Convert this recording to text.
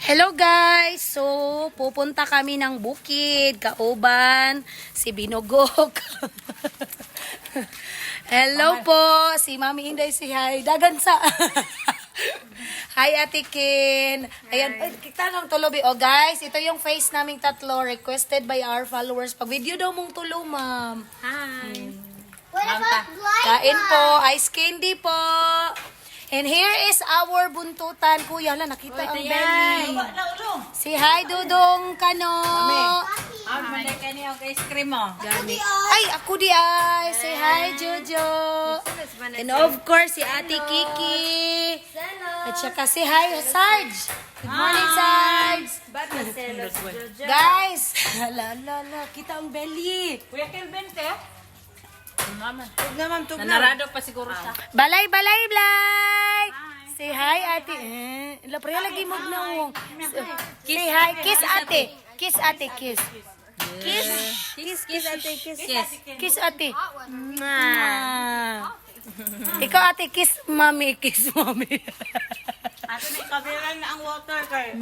Hello guys! So, pupunta kami ng bukid, Kauban, si Binogok. Hello po! Si Mami Inday si Hi. Dagan sa... Hi Ate Kin! Ayan, kita ng tulobi. O guys, ito yung face naming tatlo requested by our followers. Pag-video daw mong tulo, ma'am. Hi. What about blind Kain po, ice candy po. And here is our buntutan. Kuya, hala, nakita ang belly. Si hi, Dudong Kano. Ang malay ka niyo ice cream mo. Ay, ako di ay. Say hi, Jojo. And of course, si Ate Kiki. At saka si hi, Sarge. Good morning, Sarge. Guys, hala, kita ang belly. Kuya Kelvin, te? Naman. Tug Nanarado pa siguro siya. Balay. Say hi, Ate. Lapre lagi mo na. Say hi, kiss Ate. Kiss Ate, kiss. Kiss Ate, kiss. Kiss Ate. Mwah. Ikaw Ate, kiss Mami, kiss Mami. Ato ni kabilang na ang water kay.